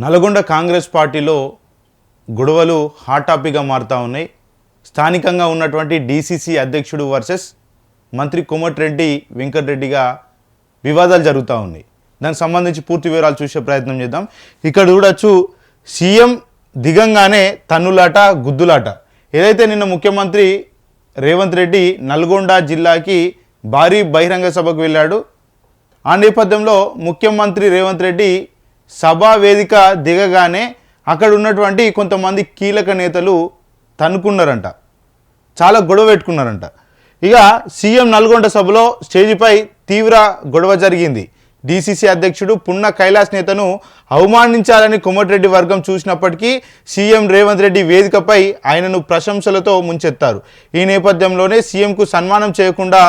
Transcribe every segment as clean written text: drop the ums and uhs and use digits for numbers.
నల్గొండ కాంగ్రెస్ పార్టీలో గొడవలు హాట్ టాపిక్గా మారుతూ ఉన్నాయి. స్థానికంగా ఉన్నటువంటి డీసీసీ అధ్యక్షుడు వర్సెస్ మంత్రి కోమటిరెడ్డి వెంకటరెడ్డిగా వివాదాలు జరుగుతూ ఉన్నాయి. దానికి సంబంధించి పూర్తి వివరాలు చూసే ప్రయత్నం చేద్దాం. ఇక్కడ చూడొచ్చు, సీఎం దిగంగానే తన్నులాట గుద్దులాట. ఏదైతే నిన్న ముఖ్యమంత్రి రేవంత్ రెడ్డి నల్గొండ జిల్లాకి భారీ బహిరంగ సభకు వెళ్ళాడు. ఆ నేపథ్యంలో ముఖ్యమంత్రి రేవంత్ రెడ్డి సభా వేదిక దిగగానే అక్కడ ఉన్నటువంటి కొంతమంది కీలక నేతలు తన్నుకున్నారంట, చాలా గొడవ పెట్టుకున్నారంట. ఇక సీఎం నల్గొండ సభలో స్టేజిపై తీవ్ర గొడవ జరిగింది. డీసీసీ అధ్యక్షుడు పున్న కైలాస్ నేతను అవమానించాలని కోమటిరెడ్డి వర్గం చూసినప్పటికీ సీఎం రేవంత్ రెడ్డి వేదికపై ఆయనను ప్రశంసలతో ముంచెత్తారు. ఈ నేపథ్యంలోనే సీఎంకు సన్మానం చేయకుండా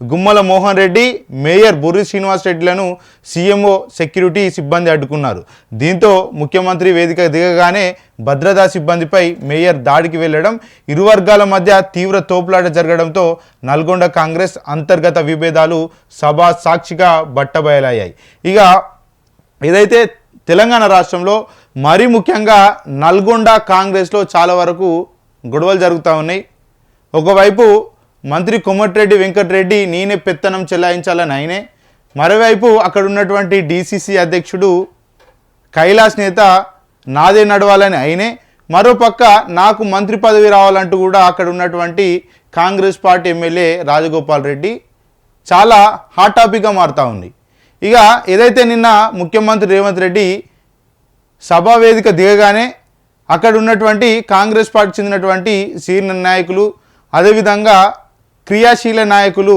గుమ్మల మోహన్ రెడ్డి, మేయర్ బుర్రి శ్రీనివాస్ రెడ్డిలను సీఎంఓ సెక్యూరిటీ సిబ్బంది అడ్డుకున్నారు. దీంతో ముఖ్యమంత్రి వేదిక దిగగానే భద్రతా సిబ్బందిపై మేయర్ దాడికి వెళ్లడం, ఇరు వర్గాల మధ్య తీవ్ర తోపులాట జరగడంతో నల్గొండ కాంగ్రెస్ అంతర్గత విభేదాలు సభా సాక్షిగా బట్టబయలయ్యాయి. ఇక ఏదైతే తెలంగాణ రాష్ట్రంలో మరీ ముఖ్యంగా నల్గొండ కాంగ్రెస్లో చాలా వరకు గొడవలు జరుగుతూ ఉన్నాయి. ఒకవైపు మంత్రి కోమటిరెడ్డి వెంకటరెడ్డి నేనే పెత్తనం చెలాయించాలని ఆయనే, మరోవైపు అక్కడ ఉన్నటువంటి డీసీసీ అధ్యక్షుడు కైలాస్ నేత నాదే నడవాలని ఆయనే, మరోపక్క నాకు మంత్రి పదవి రావాలంటూ కూడా అక్కడ ఉన్నటువంటి కాంగ్రెస్ పార్టీ ఎమ్మెల్యే రాజగోపాల్ రెడ్డి చాలా హాట్ టాపిక్గా మారుతూ ఉంది. ఇక ఏదైతే నిన్న ముఖ్యమంత్రి రేవంత్ రెడ్డి సభా వేదిక దిగగానే అక్కడ ఉన్నటువంటి కాంగ్రెస్ పార్టీ చెందినటువంటి సీనియర్ నాయకులు, అదేవిధంగా క్రియాశీల నాయకులు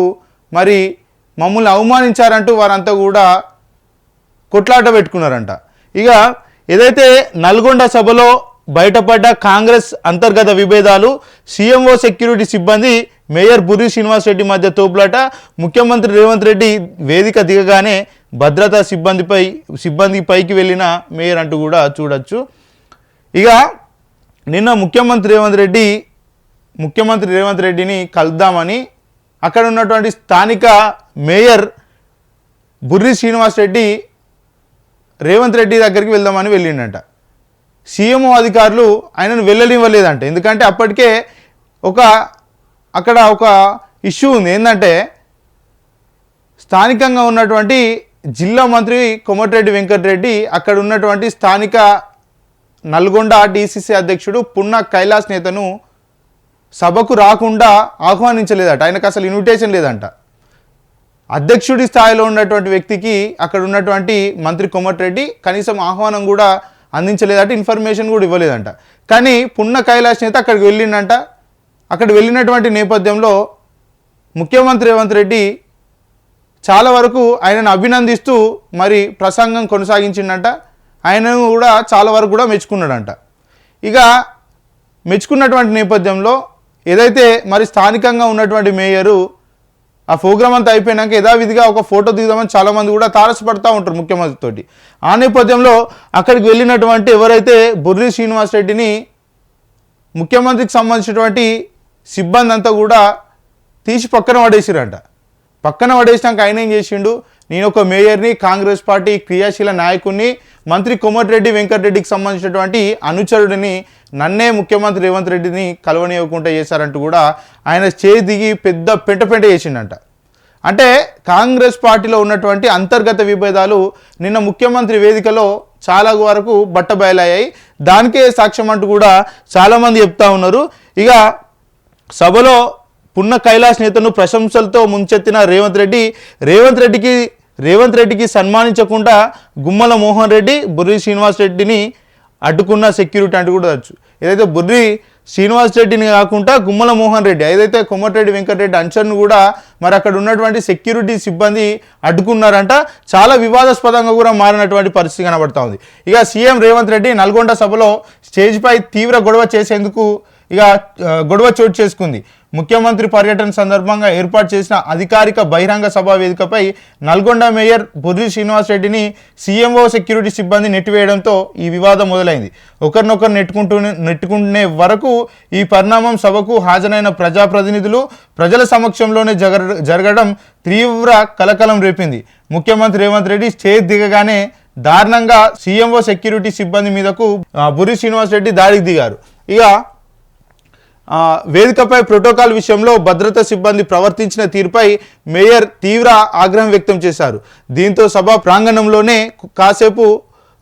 మరి మమ్మల్ని అవమానించారంటూ వారంతా కూడా కొట్లాట పెట్టుకున్నారంట. ఇక ఏదైతే నల్గొండ సభలో బయటపడ్డ కాంగ్రెస్ అంతర్గత విభేదాలు, సీఎంఓ సెక్యూరిటీ సిబ్బంది, మేయర్ బుర్రి శ్రీనివాస్ రెడ్డి మధ్య తోపులాట, ముఖ్యమంత్రి రేవంత్ రెడ్డి వేదిక దిగగానే భద్రతా సిబ్బంది పైకి వెళ్ళిన మేయర్ అంటూ కూడా చూడొచ్చు. ఇక నిన్న ముఖ్యమంత్రి రేవంత్ రెడ్డిని కలుద్దామని అక్కడ ఉన్నటువంటి స్థానిక మేయర్ బుర్రి శ్రీనివాస్ రెడ్డి రేవంత్ రెడ్డి దగ్గరికి వెళ్దామని వెళ్ళిండంట. సీఎంఓ అధికారులు ఆయనను వెళ్ళనివ్వలేదంట. ఎందుకంటే అప్పటికే అక్కడ ఒక ఇష్యూ ఉంది. ఏంటంటే స్థానికంగా ఉన్నటువంటి జిల్లా మంత్రి కోమటిరెడ్డి వెంకటరెడ్డి అక్కడ ఉన్నటువంటి స్థానిక నల్గొండ డీసీసీ అధ్యక్షుడు పున్న కైలాస్ నేతను సభకు రాకుండా ఆహ్వానించలేదట. ఆయనకు అసలు ఇన్విటేషన్ లేదంట. అధ్యక్షుడి స్థాయిలో ఉన్నటువంటి వ్యక్తికి అక్కడ ఉన్నటువంటి మంత్రి కోమటిరెడ్డి కనీసం ఆహ్వానం కూడా అందించలేదట, ఇన్ఫర్మేషన్ కూడా ఇవ్వలేదంట. కానీ పున్న కైలాస్ నేత అక్కడికి వెళ్ళిండంట. అక్కడ వెళ్ళినటువంటి నేపథ్యంలో ముఖ్యమంత్రి రేవంత్ రెడ్డి చాలా వరకు ఆయనను అభినందిస్తూ మరి ప్రసంగం కొనసాగించిండంట. ఆయనను కూడా చాలా వరకు కూడా మెచ్చుకున్నాడంట. ఇక మెచ్చుకున్నటువంటి నేపథ్యంలో ఏదైతే మరి స్థానికంగా ఉన్నటువంటి మేయరు ఆ ప్రోగ్రామ్ అంతా అయిపోయినాక యథావిధిగా ఒక ఫోటో దిగుదామని చాలామంది కూడా తారసపడుతూ ఉంటారు ముఖ్యమంత్రితోటి. ఆ నేపథ్యంలో అక్కడికి వెళ్ళినటువంటి ఎవరైతే బుర్రి శ్రీనివాస్ రెడ్డిని ముఖ్యమంత్రికి సంబంధించినటువంటి సిబ్బంది అంతా కూడా తీసి పక్కన పడేసిరంట. పక్కన పడేసినాక ఆయన ఏం చేసిండు, నేను ఒక మేయర్ని, కాంగ్రెస్ పార్టీ క్రియాశీల నాయకుడిని, మంత్రి కోమటిరెడ్డి వెంకటరెడ్డికి సంబంధించినటువంటి అనుచరుడిని, నన్నే ముఖ్యమంత్రి రేవంత్ రెడ్డిని కలవనివ్వకుండా చేశారంటూ కూడా ఆయన చేయి దిగి పెద్ద పెంట చేసిండంట. అంటే కాంగ్రెస్ పార్టీలో ఉన్నటువంటి అంతర్గత విభేదాలు నిన్న ముఖ్యమంత్రి వేదికలో చాలా వరకు బట్టబయలయ్యాయి. దానికే సాక్ష్యం అంటూ కూడా చాలామంది చెప్తా ఉన్నారు. ఇక సభలో పున్న కైలాస్ నేతను ప్రశంసలతో ముంచెత్తిన రేవంత్ రెడ్డికి సన్మానించకుండా గుమ్మల మోహన్ రెడ్డి, బుర్రి శ్రీనివాస్ రెడ్డిని అడ్డుకున్న సెక్యూరిటీ అంటూ కూడా వచ్చు. ఏదైతే బుర్రి శ్రీనివాస్ రెడ్డిని కాకుండా గుమ్మల మోహన్ రెడ్డి, ఏదైతే కోమటిరెడ్డి వెంకటరెడ్డి అంచర్ను కూడా మరి అక్కడ ఉన్నటువంటి సెక్యూరిటీ సిబ్బంది అడ్డుకున్నారంట. చాలా వివాదాస్పదంగా కూడా మారినటువంటి పరిస్థితి కనబడతా ఉంది. ఇక సీఎం రేవంత్ రెడ్డి నల్గొండ సభలో స్టేజ్పై తీవ్ర గొడవ చేసేందుకు గొడవ చోటు చేసుకుంది. ముఖ్యమంత్రి పర్యటన సందర్భంగా ఏర్పాటు చేసిన అధికారిక బహిరంగ సభా వేదికపై నల్గొండ మేయర్ బుర్రి శ్రీనివాస్ రెడ్డిని సీఎంఓ సెక్యూరిటీ సిబ్బంది నెట్టివేయడంతో ఈ వివాదం మొదలైంది. ఒకరినొకరు నెట్టుకునే వరకు ఈ పరిణామం సభకు హాజరైన ప్రజాప్రతినిధులు ప్రజల సమక్షంలోనే జరగడం తీవ్ర కలకలం రేపింది. ముఖ్యమంత్రి రేవంత్ రెడ్డి స్టేజ్ దిగగానే దారుణంగా సీఎంఓ సెక్యూరిటీ సిబ్బంది మీదకు బుర్రి శ్రీనివాస్ రెడ్డి దాడికి దిగారు. ఇక వేదికపై ప్రోటోకాల్ విషయంలో భద్రతా సిబ్బంది ప్రవర్తించిన తీరుపై మేయర్ తీవ్ర ఆగ్రహం వ్యక్తం చేశారు. దీంతో సభ ప్రాంగణంలోనే కాసేపు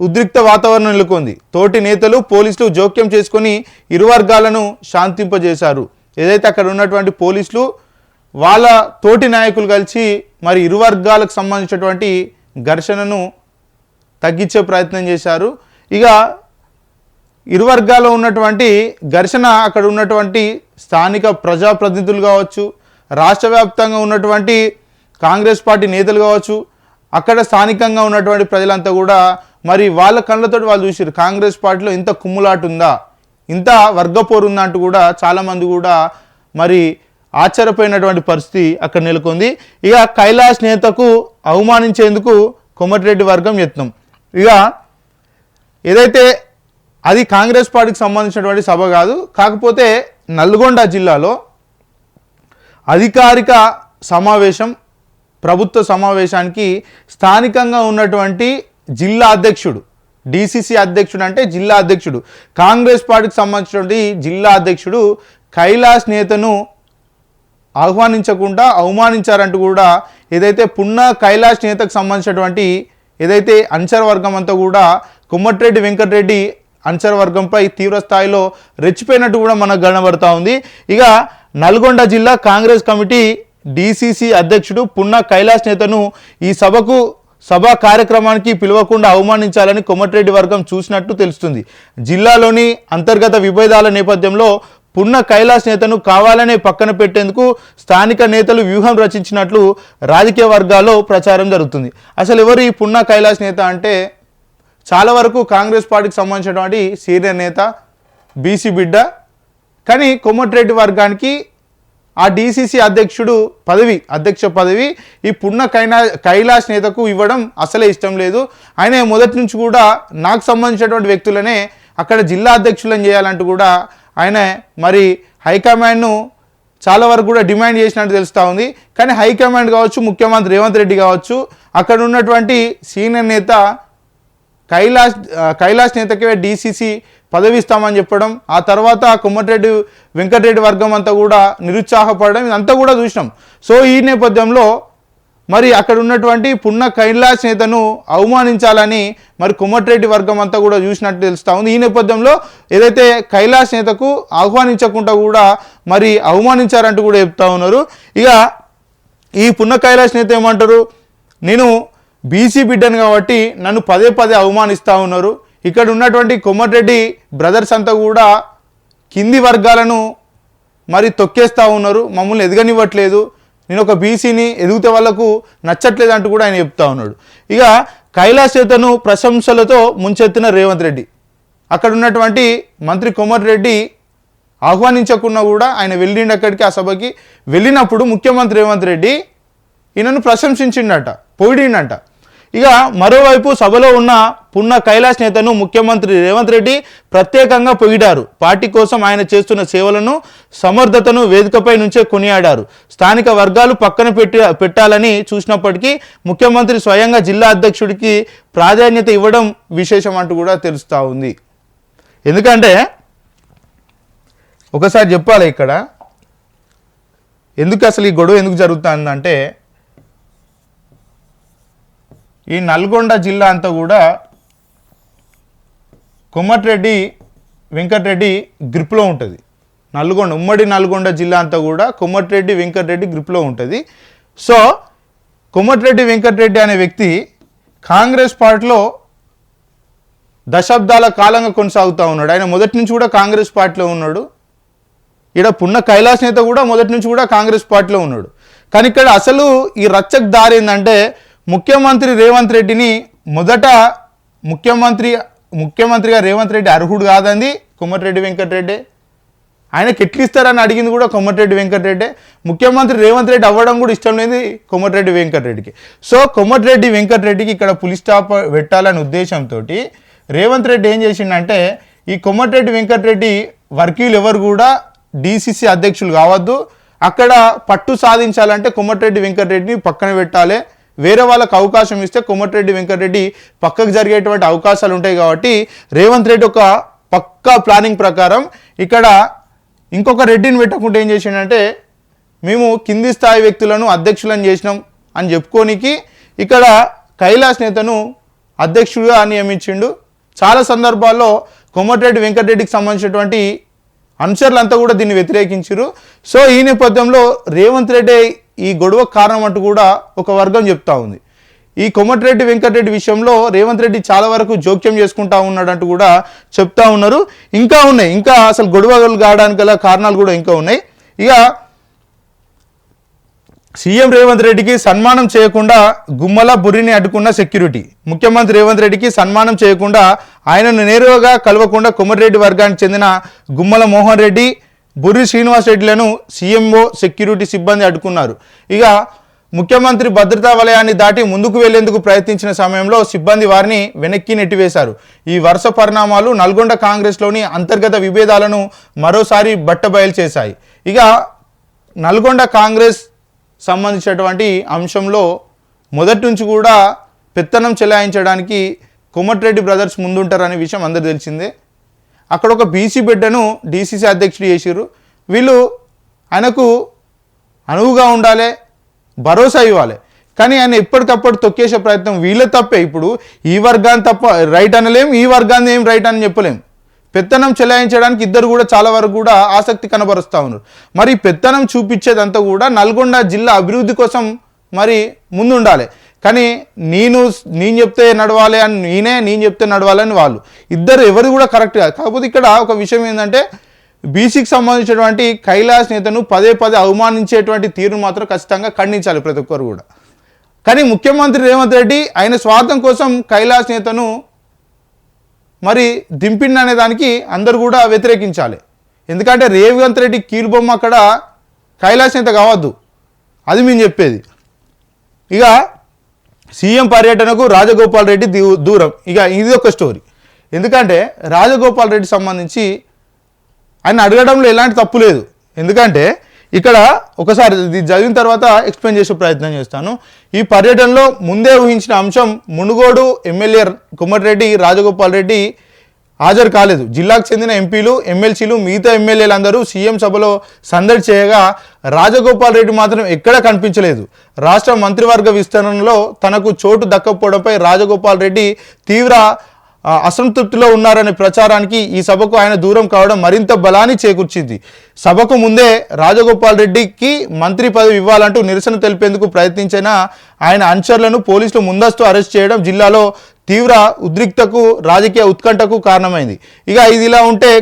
ఉద్రిక్త వాతావరణం నెలకొంది. తోటి నేతలు పోలీసులు జోక్యం చేసుకుని ఇరు వర్గాలను శాంతింపజేశారు. ఏదైతే అక్కడ ఉన్నటువంటి పోలీసులు వాళ్ళ తోటి నాయకులు కలిసి మరి ఇరు వర్గాలకు సంబంధించినటువంటి ఘర్షణను తగ్గించే ప్రయత్నం చేశారు. ఇక ఇరు వర్గాల్లో ఉన్నటువంటి ఘర్షణ అక్కడ ఉన్నటువంటి స్థానిక ప్రజాప్రతినిధులు కావచ్చు, రాష్ట్ర వ్యాప్తంగా ఉన్నటువంటి కాంగ్రెస్ పార్టీ నేతలు కావచ్చు, అక్కడ స్థానికంగా ఉన్నటువంటి ప్రజలంతా కూడా మరి వాళ్ళ కళ్ళతో వాళ్ళు చూసారు కాంగ్రెస్ పార్టీలో ఇంత కుమ్ములాట ఉందా, ఇంత వర్గపోరు ఉందా అంటూ కూడా చాలామంది కూడా మరి ఆశ్చర్యపోయినటువంటి పరిస్థితి అక్కడ నెలకొంది. ఇక కైలాష్ నేతకు అవమానించేందుకు కోమటిరెడ్డి వర్గం యత్నం. ఇక ఏదైతే అది కాంగ్రెస్ పార్టీకి సంబంధించినటువంటి సభ కాదు, కాకపోతే నల్గొండ జిల్లాలో అధికారిక సమావేశం, ప్రభుత్వ సమావేశానికి స్థానికంగా ఉన్నటువంటి జిల్లా అధ్యక్షుడు, డిసిసి అధ్యక్షుడు అంటే జిల్లా అధ్యక్షుడు, కాంగ్రెస్ పార్టీకి సంబంధించినటువంటి జిల్లా అధ్యక్షుడు కైలాష్ నేతను ఆహ్వానించకుండా అవమానించారంటూ కూడా ఏదైతే పున్నా కైలాష్ నేతకు సంబంధించినటువంటి ఏదైతే అనుచర వర్గం అంతా కూడా కోమటిరెడ్డి వెంకటరెడ్డి అనుచర వర్గంపై తీవ్ర స్థాయిలో రెచ్చిపోయినట్టు కూడా మనకు కనబడతా ఉంది. ఇక నల్గొండ జిల్లా కాంగ్రెస్ కమిటీ డిసిసి అధ్యక్షుడు పున్నా కైలాష్ నేతను ఈ సభా కార్యక్రమానికి పిలవకుండా అవమానించాలని కోమటిరెడ్డి వర్గం చూసినట్టు తెలుస్తుంది. జిల్లాలోని అంతర్గత విభేదాల నేపథ్యంలో పున్న కైలాష్ నేతను కావాలనే పక్కన పెట్టేందుకు స్థానిక నేతలు వ్యూహం రచించినట్లు రాజకీయ వర్గాల్లో ప్రచారం జరుగుతుంది. అసలు ఎవరు ఈ పున్న కైలాష్ నేత అంటే చాలా వరకు కాంగ్రెస్ పార్టీకి సంబంధించినటువంటి సీనియర్ నేత, బీసీ బిడ్డ. కానీ కోమటిరెడ్డి వర్గానికి ఆ డిసిసి అధ్యక్ష పదవి ఈ పున్న కైలాష్ నేతకు ఇవ్వడం అసలే ఇష్టం లేదు. ఆయన మొదటి నుంచి కూడా నాకు సంబంధించినటువంటి వ్యక్తులనే అక్కడ జిల్లా అధ్యక్షులను చేయాలంటూ కూడా ఆయన మరి హైకమాండ్ను చాలా వరకు కూడా డిమాండ్ చేసినట్టు తెలుస్తూ ఉంది. కానీ హైకమాండ్ కావచ్చు, ముఖ్యమంత్రి రేవంత్ రెడ్డి కావచ్చు, అక్కడ ఉన్నటువంటి సీనియర్ నేత కైలాష్ నేతకే డిసిసి పదవి ఇస్తామని చెప్పడం, ఆ తర్వాత కోమటిరెడ్డి వెంకటరెడ్డి వర్గం అంతా కూడా నిరుత్సాహపడడం, ఇదంతా కూడా చూసినాం. సో ఈ నేపథ్యంలో మరి అక్కడ ఉన్నటువంటి పున్న కైలాష్ నేతను అవమానించాలని మరి కోమటిరెడ్డి వర్గం అంతా కూడా చూసినట్టు తెలుస్తూ ఉంది. ఈ నేపథ్యంలో ఏదైతే కైలాష్ నేతకు ఆహ్వానించకుండా కూడా మరి అవమానించారంటూ కూడా చెప్తా ఉన్నారు. ఇక ఈ పున్న కైలాష్ నేత ఏమంటారు, నేను బీసీ బిడ్డను కాబట్టి నన్ను పదే అవమానిస్తూ ఉన్నారు. ఇక్కడ ఉన్నటువంటి కోమటిరెడ్డి బ్రదర్స్ అంతా కూడా కింది వర్గాలను మరి తొక్కేస్తూ ఉన్నారు, మమ్మల్ని ఎదగనివ్వట్లేదు, నేను ఒక బీసీని ఎదిగితే వాళ్ళకు నచ్చట్లేదు అంటూ కూడా ఆయన చెప్తా ఉన్నాడు. ఇక కైలాష్ నేతను ప్రశంసలతో ముంచెత్తిన రేవంత్ రెడ్డి, అక్కడ ఉన్నటువంటి మంత్రి కోమటిరెడ్డి ఆహ్వానించకుండా కూడా ఆయన వెళ్ళిండి అక్కడికి. ఆ సభకి వెళ్ళినప్పుడు ముఖ్యమంత్రి రేవంత్ రెడ్డి ఈయనను ప్రశంసించిండట, పొగిడిండట. ఇక మరోవైపు సభలో ఉన్న పున్న కైలాష్ నేతను ముఖ్యమంత్రి రేవంత్ రెడ్డి ప్రత్యేకంగా పొగిడారు. పార్టీ కోసం ఆయన చేస్తున్న సేవలను, సమర్థతను వేదికపై నుంచే కొనియాడారు. స్థానిక వర్గాలు పక్కన పెట్టాలని చూసినప్పటికీ ముఖ్యమంత్రి స్వయంగా జిల్లా అధ్యక్షుడికి ప్రాధాన్యత ఇవ్వడం విశేషం అంటూ కూడా తెలుస్తూ ఉంది. ఎందుకంటే ఒకసారి చెప్పాలి ఇక్కడ ఎందుకు అసలు ఈ గొడవ ఎందుకు జరుగుతుందంటే, ఈ నల్గొండ జిల్లా అంతా కూడా కోమటిరెడ్డి వెంకటరెడ్డి గ్రిప్లో ఉంటుంది. ఉమ్మడి నల్గొండ జిల్లా అంతా కూడా కోమటిరెడ్డి వెంకటరెడ్డి గ్రిప్లో ఉంటుంది. సో కోమటిరెడ్డి వెంకటరెడ్డి అనే వ్యక్తి కాంగ్రెస్ పార్టీలో దశాబ్దాల కాలంగా కొనసాగుతూ ఉన్నాడు. ఆయన మొదటి నుంచి కూడా కాంగ్రెస్ పార్టీలో ఉన్నాడు. ఇక్కడ పున్న కైలాష్ నేత కూడా మొదటి నుంచి కూడా కాంగ్రెస్ పార్టీలో ఉన్నాడు. కానీ ఇక్కడ అసలు ఈ రచ్చకు దారి ఏంటంటే, ముఖ్యమంత్రి రేవంత్ రెడ్డిని మొదట ముఖ్యమంత్రిగా రేవంత్ రెడ్డి అర్హుడు కాదండి కోమటిరెడ్డి వెంకటరెడ్డి. ఆయనకి ఎట్లిస్తారని అడిగింది కూడా కోమటిరెడ్డి వెంకటరెడ్డి. ముఖ్యమంత్రి రేవంత్ రెడ్డి అవ్వడం కూడా ఇష్టం లేదు కోమటిరెడ్డి వెంకటరెడ్డికి. సో కోమటిరెడ్డి వెంకటరెడ్డికి ఇక్కడ పులి స్టాప్ పెట్టాలనే ఉద్దేశంతో రేవంత్ రెడ్డి ఏం చేసిండంటే, ఈ కోమటిరెడ్డి వెంకటరెడ్డి వర్గీయులు ఎవరు కూడా డిసిసి అధ్యక్షులు కావద్దు, అక్కడ పట్టు సాధించాలంటే కోమటిరెడ్డి వెంకటరెడ్డిని పక్కన పెట్టాలి, వేరే వాళ్ళకు అవకాశం ఇస్తే కోమటిరెడ్డి వెంకటరెడ్డి పక్కకు జరిగేటువంటి అవకాశాలు ఉంటాయి. కాబట్టి రేవంత్ రెడ్డి ఒక పక్కా ప్లానింగ్ ప్రకారం ఇక్కడ ఇంకొక రెడ్డిని పెట్టకుండా ఏం చేసిండంటే మేము కింది స్థాయి వ్యక్తులను అధ్యక్షులను చేసినాం అని చెప్పుకోనికి ఇక్కడ కైలాస్ నేతను అధ్యక్షుడిగా నియమించిండు. చాలా సందర్భాల్లో కోమటిరెడ్డి వెంకటరెడ్డికి సంబంధించినటువంటి అనుచరులంతా కూడా దీన్ని వ్యతిరేకించారు. సో ఈ నేపథ్యంలో రేవంత్ రెడ్డి ఈ గొడవ కారణం అంటూ కూడా ఒక వర్గం చెప్తా ఉంది. ఈ కోమటిరెడ్డి వెంకటరెడ్డి విషయంలో రేవంత్ రెడ్డి చాలా వరకు జోక్యం చేసుకుంటా ఉన్నాడంటూ కూడా చెప్తా ఉన్నారు. ఇంకా ఉన్నాయి, ఇంకా అసలు గొడవలు కావడానికి గల కారణాలు కూడా ఇంకా ఉన్నాయి. ఇక సీఎం రేవంత్ రెడ్డికి సన్మానం చేయకుండా గుమ్మల బుర్రిని అడ్డుకున్న సెక్యూరిటీ. ముఖ్యమంత్రి రేవంత్ రెడ్డికి సన్మానం చేయకుండా ఆయనను నేరుగా కలవకుండా కొమటిరెడ్డి వర్గానికి చెందిన గుమ్మల మోహన్ రెడ్డి, బుర్రి శ్రీనివాస్ రెడ్డిలను సీఎంఓ సెక్యూరిటీ సిబ్బంది అడ్డుకున్నారు. ఇక ముఖ్యమంత్రి భద్రతా వలయాన్ని దాటి ముందుకు వెళ్లేందుకు ప్రయత్నించిన సమయంలో సిబ్బంది వారిని వెనక్కి నెట్టివేశారు. ఈ వరుస పరిణామాలు నల్గొండ కాంగ్రెస్లోని అంతర్గత విభేదాలను మరోసారి బట్టబయలు చేశాయి. ఇక నల్గొండ కాంగ్రెస్ సంబంధించినటువంటి అంశంలో మొదటి నుంచి కూడా పెత్తనం చెలాయించడానికి కోమటిరెడ్డి బ్రదర్స్ ముందుంటారనే విషయం అందరూ తెలిసిందే. అక్కడ ఒక బీసీ బిడ్డను డీసీసీ అధ్యక్షుడు చేసిర్రు. వీళ్ళు ఆయనకు అనువుగా ఉండాలి, భరోసా ఇవ్వాలి. కానీ ఆయన ఎప్పటికప్పుడు తొక్కేసే ప్రయత్నం వీళ్ళ తప్పే. ఇప్పుడు ఈ వర్గాన్ని తప్ప రైట్ అనలేం, ఈ వర్గాన్ని ఏం రైట్ అని చెప్పలేం. పెత్తనం చెలాయించడానికి ఇద్దరు కూడా చాలా వరకు కూడా ఆసక్తి కనబరుస్తూ ఉన్నారు. మరి పెత్తనం చూపించేదంతా కూడా నల్గొండ జిల్లా అభివృద్ధి కోసం మరి ముందుండాలి. కానీ నేను చెప్తే నడవాలి అని నేను చెప్తే నడవాలని వాళ్ళు ఇద్దరు ఎవరు కూడా కరెక్ట్ కాదు. కాకపోతే ఇక్కడ ఒక విషయం ఏంటంటే బీసీకి సంబంధించినటువంటి కైలాస్ నేతను పదే పదే అవమానించేటువంటి తీరును మాత్రం ఖచ్చితంగా ఖండించాలి ప్రతి ఒక్కరు కూడా. కానీ ముఖ్యమంత్రి రేవంత్ రెడ్డి ఆయన స్వార్థం కోసం కైలాస్ నేతను మరి దింపిండనే దానికి అందరూ కూడా వ్యతిరేకించాలి. ఎందుకంటే రేవంత్ రెడ్డి కీలుబొమ్మ అక్కడ కైలాస్ నేత కావద్దు, అది మేము చెప్పేది. ఇక సీఎం పర్యటనకు రాజగోపాల్ రెడ్డి దూరం. ఇక ఇది ఒక స్టోరీ. ఎందుకంటే రాజగోపాల్ రెడ్డి సంబంధించి ఆయన అడగడంలో ఎలాంటి తప్పు లేదు. ఎందుకంటే ఇక్కడ ఒకసారి ఇది చదివిన తర్వాత ఎక్స్ప్లెయిన్ చేసే ప్రయత్నం చేస్తాను. ఈ పర్యటనలో ముందే ఊహించిన అంశం మునుగోడు ఎమ్మెల్యే కోమటిరెడ్డి రాజగోపాల్ రెడ్డి హాజరు కాలేదు. జిల్లాకు చెందిన ఎంపీలు, ఎమ్మెల్సీలు, మిగతా ఎమ్మెల్యేలందరూ సీఎం సభలో సందడి చేయగా రాజగోపాల్ రెడ్డి మాత్రం ఎక్కడా కనిపించలేదు. రాష్ట్ర మంత్రివర్గ విస్తరణలో తనకు చోటు దక్కపోవడంపై రాజగోపాల్ రెడ్డి తీవ్ర అసంతృప్తిలో ఉన్నారనే ప్రచారానికి ఈ సభకు ఆయన దూరం కావడం మరింత బలాన్ని చేకూర్చింది. సభకు ముందే రాజగోపాల్ రెడ్డికి మంత్రి పదవి ఇవ్వాలంటూ నిరసన తెలిపేందుకు ప్రయత్నించిన ఆయన అనుచరులను పోలీసులు ముందస్తు అరెస్ట్ చేయడం జిల్లాలో తీవ్ర ఉద్రిక్తకు, రాజకీయ ఉత్కంఠకు కారణమైంది. ఇక ఇది ఇలా ఉంటే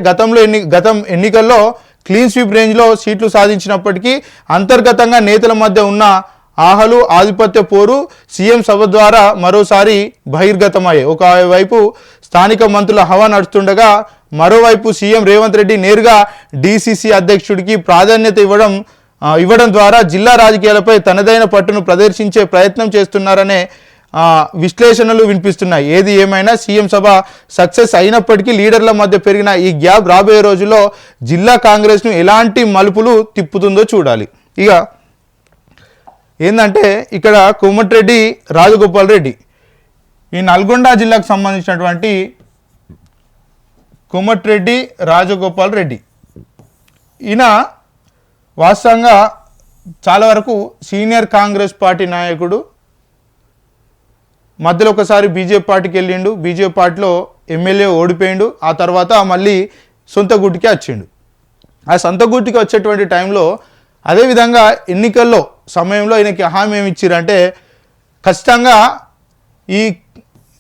గతం ఎన్నికల్లో క్లీన్ స్వీప్ రేంజ్లో సీట్లు సాధించినప్పటికీ అంతర్గతంగా నేతల మధ్య ఉన్న ఆహలు, ఆధిపత్య పోరు సీఎం సభ ద్వారా మరోసారి బహిర్గతమయ్యాయి. ఒకవైపు స్థానిక మంత్రుల హవా నడుస్తుండగా మరోవైపు సీఎం రేవంత్ రెడ్డి నేరుగా డీసీసీ అధ్యక్షుడికి ప్రాధాన్యత ఇవ్వడం ద్వారా జిల్లా రాజకీయాలపై తనదైన పట్టును ప్రదర్శించే ప్రయత్నం చేస్తున్నారనే విశ్లేషణలు వినిపిస్తున్నాయి. ఏది ఏమైనా సీఎం సభ సక్సెస్ అయినప్పటికీ లీడర్ల మధ్య పెరిగిన ఈ గ్యాప్ రాబోయే రోజుల్లో జిల్లా కాంగ్రెస్ను ఎలాంటి మలుపులు తిప్పుతుందో చూడాలి. ఇక ఏంటంటే ఇక్కడ కోమటిరెడ్డి రాజగోపాల్ రెడ్డి ఈ నల్గొండ జిల్లాకు సంబంధించినటువంటి కోమటిరెడ్డి రాజగోపాల్ రెడ్డి ఈయన వాస్తవంగా చాలా వరకు సీనియర్ కాంగ్రెస్ పార్టీ నాయకుడు. మధ్యలో ఒకసారి బీజేపీ పార్టీకి వెళ్ళిండు, బీజేపీ పార్టీలో ఎమ్మెల్యే ఓడిపోయిండు. ఆ తర్వాత మళ్ళీ సొంత గుట్టికి వచ్చిండు. ఆ సొంత గుట్టికి వచ్చేటువంటి టైంలో అదేవిధంగా ఎన్నికల్లో సమయంలో ఆయనకి హామీ ఏమి ఇచ్చారంటే ఖచ్చితంగా ఈ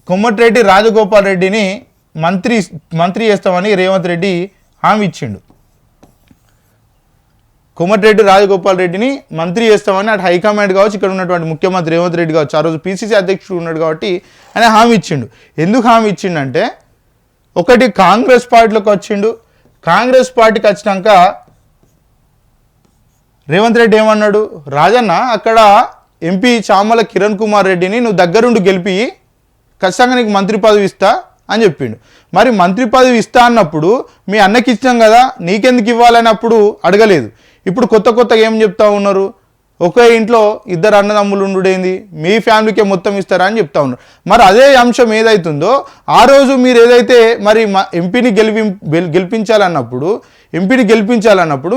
కోమటిరెడ్డి రాజగోపాల్ రెడ్డిని మంత్రి చేస్తామని రేవంత్ రెడ్డి హామీ ఇచ్చిండు. కోమటిరెడ్డి రాజగోపాల్ రెడ్డిని మంత్రి చేస్తామని అటు హైకమాండ్ కావచ్చు, ఇక్కడ ఉన్నటువంటి ముఖ్యమంత్రి రేవంత్ రెడ్డి కావచ్చు, ఆ రోజు పీసీసీ అధ్యక్షుడు ఉన్నాడు కాబట్టి ఆయన హామీ ఇచ్చిండు. ఎందుకు హామీ ఇచ్చిండంటే ఒకటి కాంగ్రెస్ పార్టీలోకి వచ్చిండు. కాంగ్రెస్ పార్టీకి వచ్చినాక రేవంత్ రెడ్డి ఏమన్నాడు, రాజన్న అక్కడ ఎంపీ చామల కిరణ్ కుమార్ రెడ్డిని నువ్వు దగ్గరుండి గెలిపి ఖచ్చితంగా నీకు మంత్రి పదవి ఇస్తా అని చెప్పిండు. మరి మంత్రి పదవి ఇస్తా అన్నప్పుడు మీ అన్నకి ఇచ్చాం కదా నీకెందుకు ఇవ్వాలని అప్పుడు అడగలేదు. ఇప్పుడు కొత్తగా ఏం చెప్తా ఉన్నారు, ఒకే ఇంట్లో ఇద్దరు అన్నదమ్ములు ఉండుడేంది, మీ ఫ్యామిలీకే మొత్తం ఇస్తారా అని చెప్తా ఉన్నారు. మరి అదే అంశం ఏదైతుందో ఆ రోజు మీరు ఏదైతే మరి ఎంపీని గెలిపించాలన్నప్పుడు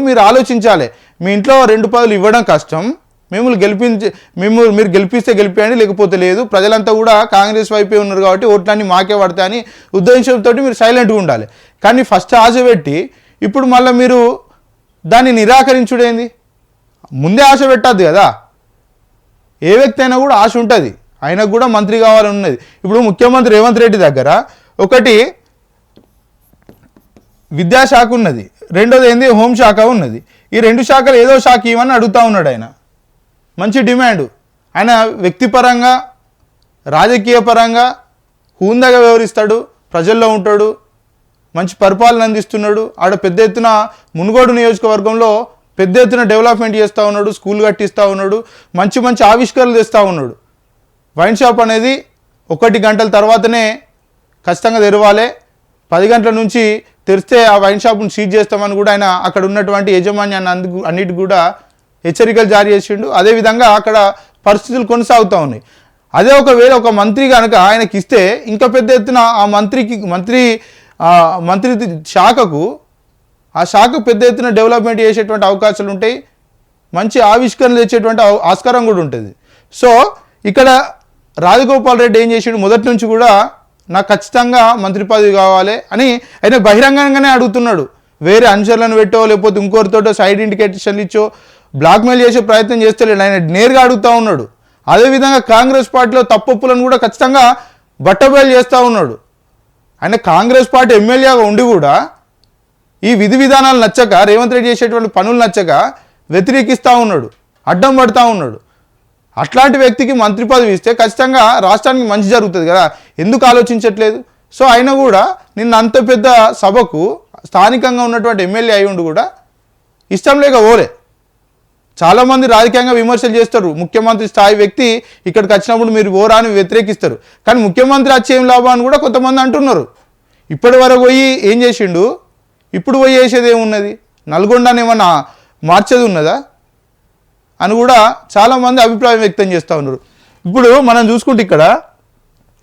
మీరు ఆలోచించాలి. మీ ఇంట్లో 2 పదవులు ఇవ్వడం కష్టం, మీరు గెలిపిస్తే గెలిపేయండి, లేకపోతే లేదు, ప్రజలంతా కూడా కాంగ్రెస్ వైపే ఉన్నారు కాబట్టి ఓట్లన్నీ మాకే పడతాయని ఉద్దేశంతో మీరు సైలెంట్గా ఉండాలి. కానీ ఫస్ట్ ఆశ పెట్టి ఇప్పుడు మళ్ళీ మీరు దాన్ని నిరాకరించుడేంది? ముందే ఆశ పెట్టద్దు కదా. ఏ వ్యక్తి అయినా కూడా ఆశ ఉంటుంది, ఆయనకు కూడా మంత్రి కావాలని ఉన్నది. ఇప్పుడు ముఖ్యమంత్రి రేవంత్ రెడ్డి దగ్గర ఒకటి విద్యాశాఖ ఉన్నది, రెండోది ఏంది హోంశాఖ ఉన్నది. ఈ 2 శాఖలు ఏదో శాఖ ఇవ్వని అడుగుతూ ఉన్నాడు ఆయన. మంచి డిమాండ్. ఆయన వ్యక్తిపరంగా రాజకీయ పరంగా హూందాగా వ్యవహరిస్తాడు, ప్రజల్లో ఉంటాడు, మంచి పరిపాలన అందిస్తున్నాడు. ఆడ పెద్ద ఎత్తున మునుగోడు నియోజకవర్గంలో పెద్ద ఎత్తున డెవలప్మెంట్ చేస్తూ ఉన్నాడు, స్కూల్ కట్టిస్తూ ఉన్నాడు, మంచి మంచి ఆవిష్కరణలు తెస్తూ ఉన్నాడు. వైన్ షాప్ అనేది 1 గంటల తర్వాతనే ఖచ్చితంగా తెరవాలి, 10 గంటల నుంచి తెరిస్తే ఆ వైన్ షాప్ను సీజ్ చేస్తామని కూడా ఆయన అక్కడ ఉన్నటువంటి యాజమాన్యాన్ని అన్నిటికి కూడా హెచ్చరికలు జారీ చేసిండు. అదేవిధంగా అక్కడ పరిస్థితులు కొనసాగుతూ ఉన్నాయి. అదే ఒకవేళ ఒక మంత్రి కనుక ఆయనకి ఇస్తే ఇంకా పెద్ద ఎత్తున ఆ మంత్రి శాఖకు ఆ శాఖ పెద్ద ఎత్తున డెవలప్మెంట్ చేసేటువంటి అవకాశాలు ఉంటాయి, మంచి ఆవిష్కరణలు తెచ్చేటువంటి ఆస్కారం కూడా ఉంటుంది. సో ఇక్కడ రాజగోపాల్ రెడ్డి ఏం చేసాడు, మొదటి నుంచి కూడా నాకు ఖచ్చితంగా మంత్రి పదవి కావాలి అని ఆయన బహిరంగంగానే అడుగుతున్నాడు. వేరే అనుచరులను పెట్టో లేకపోతే ఇంకోరితోటో సైడ్ ఇండికేషన్లు ఇచ్చో బ్లాక్మెయిల్ చేసే ప్రయత్నం చేస్తలేడు, ఆయన నేరుగా అడుగుతూ ఉన్నాడు. అదేవిధంగా కాంగ్రెస్ పార్టీలో తప్పులను కూడా ఖచ్చితంగా బట్టబయలు చేస్తూ ఉన్నాడు. ఆయన కాంగ్రెస్ పార్టీ ఎమ్మెల్యేగా ఉండి కూడా ఈ విధి విధానాలు నచ్చక, రేవంత్ రెడ్డి చేసేటువంటి పనులు నచ్చక వ్యతిరేకిస్తూ ఉన్నాడు, అడ్డం పడుతూ ఉన్నాడు. అట్లాంటి వ్యక్తికి మంత్రి పదవి ఇస్తే ఖచ్చితంగా రాష్ట్రానికి మంచి జరుగుతుంది కదా, ఎందుకు ఆలోచించట్లేదు? సో ఆయన కూడా నిన్న అంత పెద్ద సభకు స్థానికంగా ఉన్నటువంటి ఎమ్మెల్యే అయి ఉండి కూడా ఇష్టం లేక ఓలే. చాలామంది రాజకీయంగా విమర్శలు చేస్తారు, ముఖ్యమంత్రి స్థాయి వ్యక్తి ఇక్కడికి వచ్చినప్పుడు మీరు ఓరా అని వ్యతిరేకిస్తారు. కానీ ముఖ్యమంత్రి వచ్చేం లాభం అని కూడా కొంతమంది అంటున్నారు. ఇప్పటి వరకు పోయి ఏం చేసిండు, ఇప్పుడు పోయి చేసేది ఏమున్నది, నల్గొండని ఏమన్నా మార్చేది ఉన్నదా అని కూడా చాలామంది అభిప్రాయం వ్యక్తం చేస్తూ ఉన్నారు. ఇప్పుడు మనం చూసుకుంటే ఇక్కడ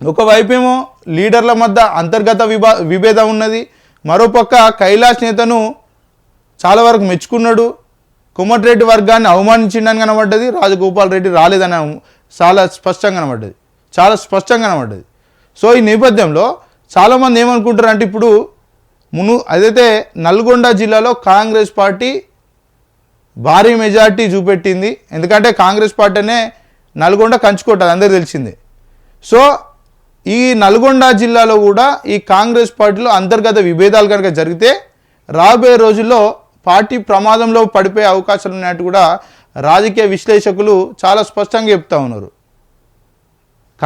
ఒకవైపేమో లీడర్ల మధ్య అంతర్గత విభేదం ఉన్నది, మరోపక్క కైలాష్ నేతను చాలా వరకు మెచ్చుకున్నాడు, కోమటిరెడ్డి వర్గాన్ని అవమానించిండని కనబడ్డది, రాజగోపాల్ రెడ్డి రాలేదని చాలా స్పష్టంగా కనబడ్డది. సో ఈ నేపథ్యంలో చాలామంది ఏమనుకుంటారు అంటే ఇప్పుడు అదైతే నల్గొండ జిల్లాలో కాంగ్రెస్ పార్టీ భారీ మెజార్టీ చూపెట్టింది, ఎందుకంటే కాంగ్రెస్ పార్టీనే నల్గొండ కంచుకోవటం అందరికీ తెలిసిందే. సో ఈ నల్గొండ జిల్లాలో కూడా ఈ కాంగ్రెస్ పార్టీలో అంతర్గత విభేదాలు కనుక జరిగితే రాబోయే రోజుల్లో పార్టీ ప్రమాదంలో పడిపోయే అవకాశాలు ఉన్నట్టు కూడా రాజకీయ విశ్లేషకులు చాలా స్పష్టంగా చెప్తా ఉన్నారు.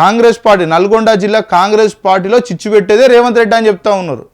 కాంగ్రెస్ పార్టీ నల్గొండ జిల్లా కాంగ్రెస్ పార్టీలో చిచ్చు పెట్టేదే రేవంత్ రెడ్డి అని చెప్తా ఉన్నారు.